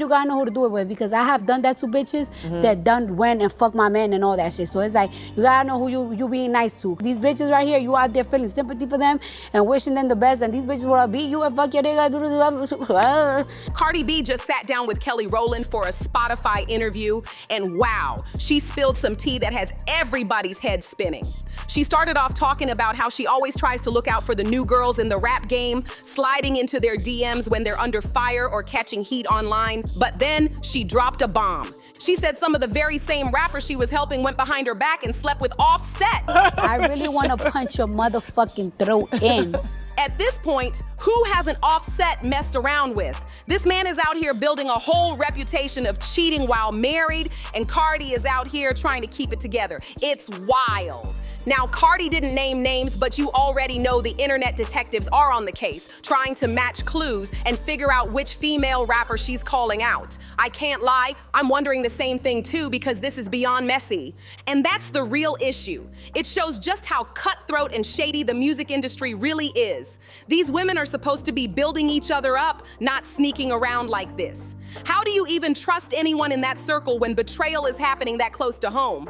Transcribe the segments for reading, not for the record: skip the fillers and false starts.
you gotta know who to do it with, because I have done that to bitches that done went and fucked my man and all that shit. So it's like, you gotta know who you being nice to. These bitches right here, you out there feeling sympathy for them and wishing them the best, and these bitches will beat you and fuck your nigga. Cardi B just sat down with Kelly Rowland for a Spotify interview, and wow, she spilled some tea that has everybody's head spinning. She started off talking about how she always tries to look out for the new girls in the rap game, sliding into their DMs when they're under fire or catching heat online. But then she dropped a bomb. She said some of the very same rappers she was helping went behind her back and slept with Offset. I really want to punch your motherfucking throat in. At this point, who hasn't Offset messed around with? This man is out here building a whole reputation of cheating while married, and Cardi is out here trying to keep it together. It's wild. Now, Cardi didn't name names, but you already know the internet detectives are on the case, trying to match clues and figure out which female rapper she's calling out. I can't lie, I'm wondering the same thing too, because this is beyond messy. And that's the real issue. It shows just how cutthroat and shady the music industry really is. These women are supposed to be building each other up, not sneaking around like this. How do you even trust anyone in that circle when betrayal is happening that close to home?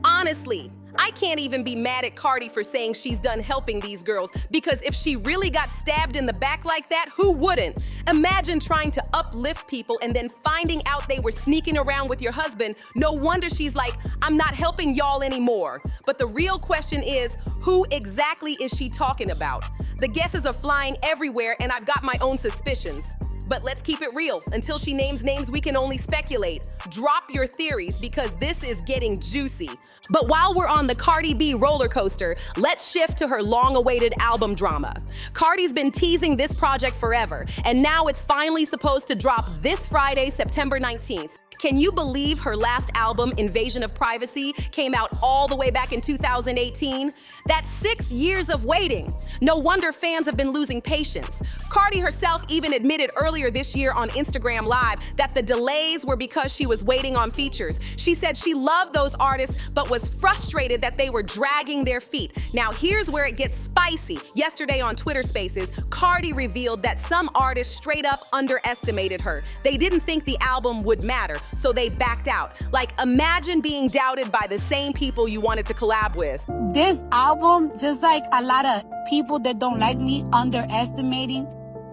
Honestly, I can't even be mad at Cardi for saying she's done helping these girls, because if she really got stabbed in the back like that, who wouldn't? Imagine trying to uplift people and then finding out they were sneaking around with your husband. No wonder she's like, I'm not helping y'all anymore. But the real question is, who exactly is she talking about? The guesses are flying everywhere, and I've got my own suspicions. But let's keep it real. Until she names names, we can only speculate. Drop your theories, because this is getting juicy. But while we're on the Cardi B roller coaster, let's shift to her long-awaited album drama. Cardi's been teasing this project forever, and now it's finally supposed to drop this Friday, September 19th. Can you believe her last album, Invasion of Privacy, came out all the way back in 2018? That's 6 years of waiting. No wonder fans have been losing patience. Cardi herself even admitted earlier this year on Instagram Live that the delays were because she was waiting on features. She said she loved those artists, but was frustrated that they were dragging their feet. Now here's where it gets spicy. Yesterday on Twitter Spaces, Cardi revealed that some artists straight up underestimated her. They didn't think the album would matter, so they backed out. Like, imagine being doubted by the same people you wanted to collab with. This album, just like a lot of people that don't like me underestimating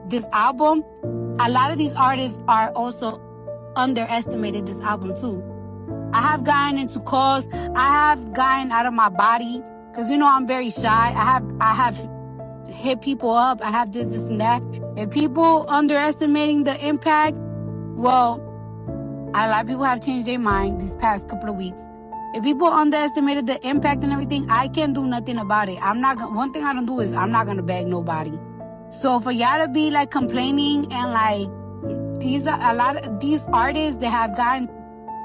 this album, a lot of these artists are also underestimated this album too. I have gotten into calls, I have gotten out of my body, because you know I'm very shy. I have hit people up, I have this and that. And people underestimating the impact, well, a lot of people have changed their mind these past couple of weeks. If people underestimated the impact and everything, I can't do nothing about it. One thing I don't do is I'm not gonna beg nobody. So for y'all to be like complaining and like, these are a lot of these artists that have gotten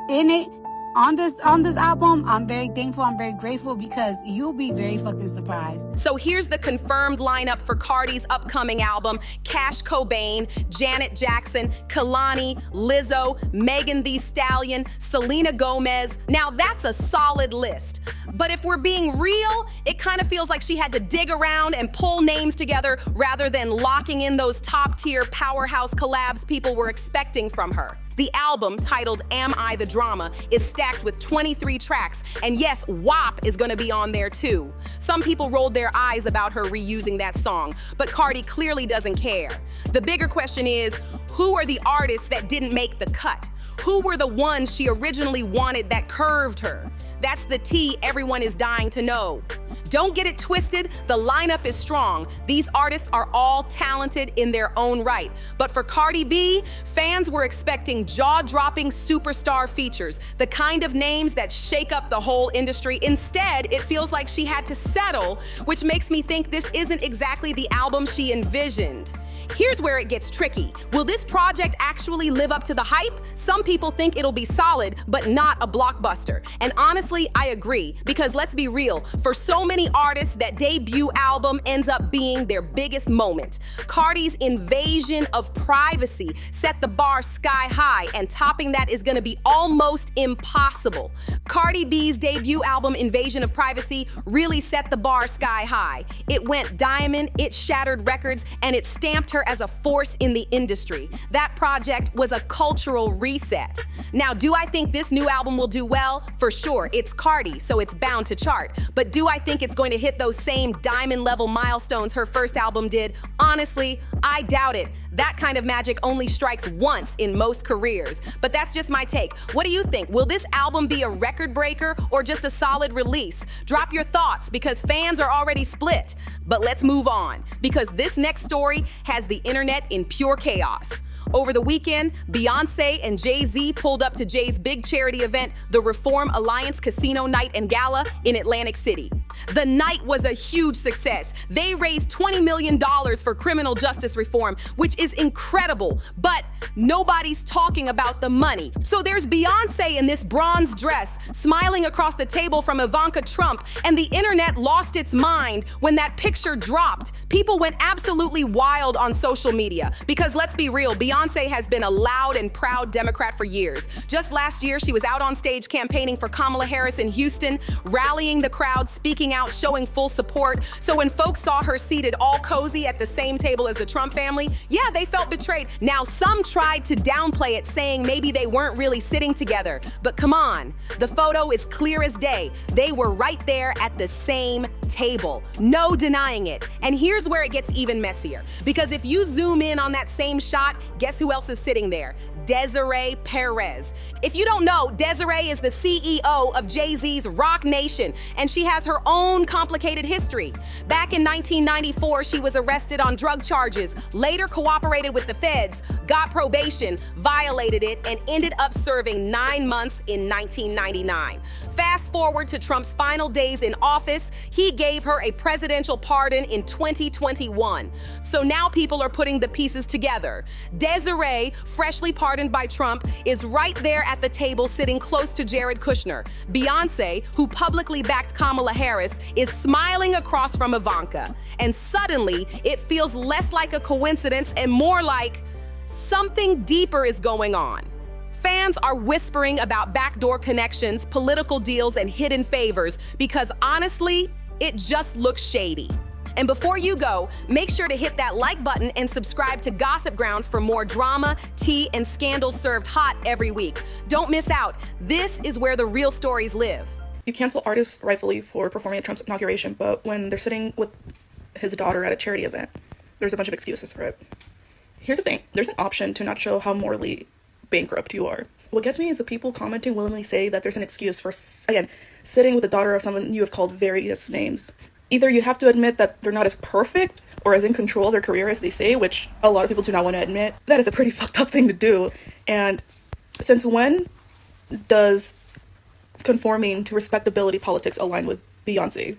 in it on this album, I'm very thankful, I'm very grateful, because you'll be very fucking surprised. So here's the confirmed lineup for Cardi's upcoming album: Cash Cobain, Janet Jackson, Kehlani, Lizzo, Megan Thee Stallion, Selena Gomez. Now that's a solid list. But if we're being real, it kind of feels like she had to dig around and pull names together rather than locking in those top-tier powerhouse collabs people were expecting from her. The album, titled Am I the Drama, is stacked with 23 tracks, and yes, WAP is gonna be on there too. Some people rolled their eyes about her reusing that song, but Cardi clearly doesn't care. The bigger question is, who are the artists that didn't make the cut? Who were the ones she originally wanted that curved her? That's the tea everyone is dying to know. Don't get it twisted, the lineup is strong. These artists are all talented in their own right. But for Cardi B, fans were expecting jaw-dropping superstar features, the kind of names that shake up the whole industry. Instead, it feels like she had to settle, which makes me think this isn't exactly the album she envisioned. Here's where it gets tricky. Will this project actually live up to the hype? Some people think it'll be solid, but not a blockbuster. And honestly, I agree, because let's be real, for so many artists, that debut album ends up being their biggest moment. Cardi's Invasion of Privacy set the bar sky high, and topping that is gonna be almost impossible. Cardi B's debut album, Invasion of Privacy, really set the bar sky high. It went diamond, it shattered records, and it stamped her her as a force in the industry. That project was a cultural reset. Now, do I think this new album will do well? For sure, it's Cardi, so it's bound to chart. But do I think it's going to hit those same diamond level milestones her first album did? Honestly, I doubt it. That kind of magic only strikes once in most careers. But that's just my take. What do you think? Will this album be a record breaker or just a solid release? Drop your thoughts because fans are already split. But let's move on because this next story has the internet in pure chaos. Over the weekend, Beyonce and Jay-Z pulled up to Jay's big charity event, the Reform Alliance Casino Night and Gala in Atlantic City. The night was a huge success. They raised $20 million for criminal justice reform, which is incredible, but nobody's talking about the money. So there's Beyonce in this bronze dress, smiling across the table from Ivanka Trump, and the internet lost its mind when that picture dropped. People went absolutely wild on social media because let's be real, Beyonce has been a loud and proud Democrat for years. Just last year, she was out on stage campaigning for Kamala Harris in Houston, rallying the crowd, speaking out, showing full support. So when folks saw her seated all cozy at the same table as the Trump family, yeah, they felt betrayed. Now, some tried to downplay it, saying maybe they weren't really sitting together. But come on, the photo is clear as day. They were right there at the same table. No denying it. And here's where it gets even messier. Because if you zoom in on that same shot, guess who else is sitting there? Desiree Perez. If you don't know, Desiree is the CEO of Jay-Z's Roc Nation, and she has her own complicated history. Back in 1994, she was arrested on drug charges, later cooperated with the feds, got probation, violated it, and ended up serving 9 months in 1999. Fast forward to Trump's final days in office, he gave her a presidential pardon in 2021. So now people are putting the pieces together. Desiree, freshly pardoned by Trump, is right there at the table sitting close to Jared Kushner. Beyonce, who publicly backed Kamala Harris, is smiling across from Ivanka. And suddenly, it feels less like a coincidence and more like something deeper is going on. Fans are whispering about backdoor connections, political deals, and hidden favors because honestly, it just looks shady. And before you go, make sure to hit that like button and subscribe to Gossip Grounds for more drama, tea, and scandals served hot every week. Don't miss out. This is where the real stories live. You cancel artists rightfully for performing at Trump's inauguration, but when they're sitting with his daughter at a charity event, there's a bunch of excuses for it. Here's the thing. There's an option to not show how morally bankrupt you are. What gets me is the people commenting willingly say that there's an excuse for, again, sitting with the daughter of someone you have called various names. Either you have to admit that they're not as perfect or as in control of their career as they say, which a lot of people do not want to admit. That is a pretty fucked up thing to do. And since when does conforming to respectability politics align with Beyonce?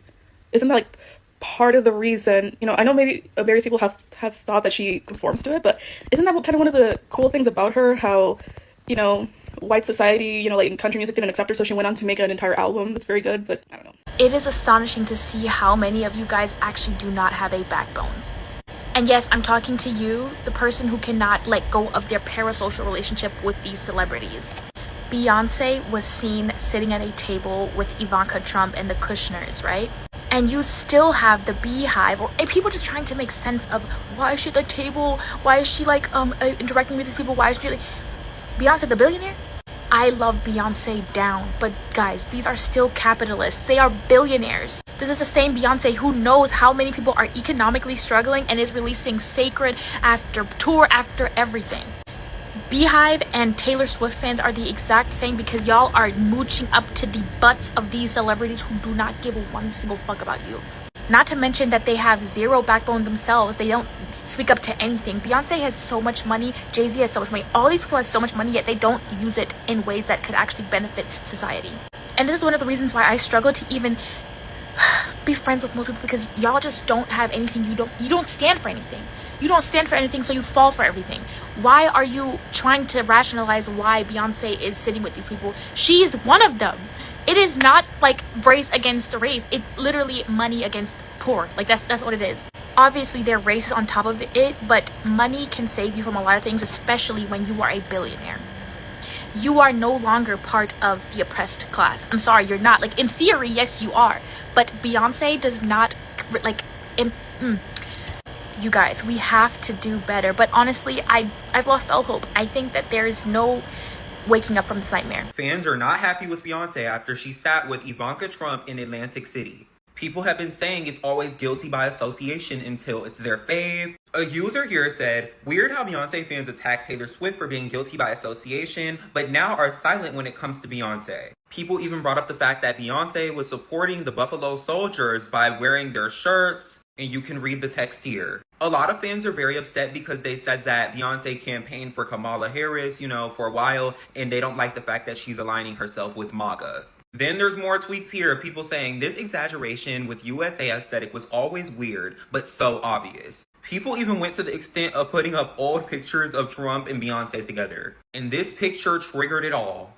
Isn't that like part of the reason, I know maybe various people have thought that she conforms to it, but isn't that kind of one of the cool things about her, how, white society, like in country music didn't accept her, so she went on to make an entire album that's very good, but I don't know. It is astonishing to see how many of you guys actually do not have a backbone. And yes, I'm talking to you, the person who cannot let go of their parasocial relationship with these celebrities. Beyonce was seen sitting at a table with Ivanka Trump and the Kushners, right? And you still have the Beehive, or people just trying to make sense of why is she at the table? Why is she interacting with these people? Why is she Beyonce the billionaire? I love Beyonce down, but guys, these are still capitalists. They are billionaires. This is the same Beyonce who knows how many people are economically struggling and is releasing sacred after tour after everything. Beehive and Taylor Swift fans are the exact same because y'all are mooching up to the butts of these celebrities who do not give one single fuck about you. Not to mention that they have zero backbone themselves. They don't speak up to anything. Beyonce has so much money. Jay-Z has so much money. All these people have so much money, yet they don't use it in ways that could actually benefit society. And this is one of the reasons why I struggle to even be friends with most people, because y'all just don't have anything. You don't stand for anything. You don't stand for anything, so you fall for everything. Why are you trying to rationalize why Beyonce is sitting with these people? She is one of them. It is not like race against race. It's literally money against poor. That's what it is. Obviously, there are races on top of it, but money can save you from a lot of things, especially when you are a billionaire. You are no longer part of the oppressed class. I'm sorry, you're not. In theory, yes, you are. But Beyonce does not, You guys, we have to do better. But honestly, I've lost all hope. I think that there is no waking up from this nightmare. Fans are not happy with Beyonce after she sat with Ivanka Trump in Atlantic City. People have been saying it's always guilty by association until it's their fave. A user here said, weird how Beyonce fans attack Taylor Swift for being guilty by association, but now are silent when it comes to Beyonce. People even brought up the fact that Beyonce was supporting the Buffalo Soldiers by wearing their shirts, and you can read the text here. A lot of fans are very upset because they said that Beyonce campaigned for Kamala Harris, for a while, and they don't like the fact that she's aligning herself with MAGA. Then there's more tweets here, people saying this exaggeration with USA aesthetic was always weird, but so obvious. People even went to the extent of putting up old pictures of Trump and Beyonce together. And this picture triggered it all.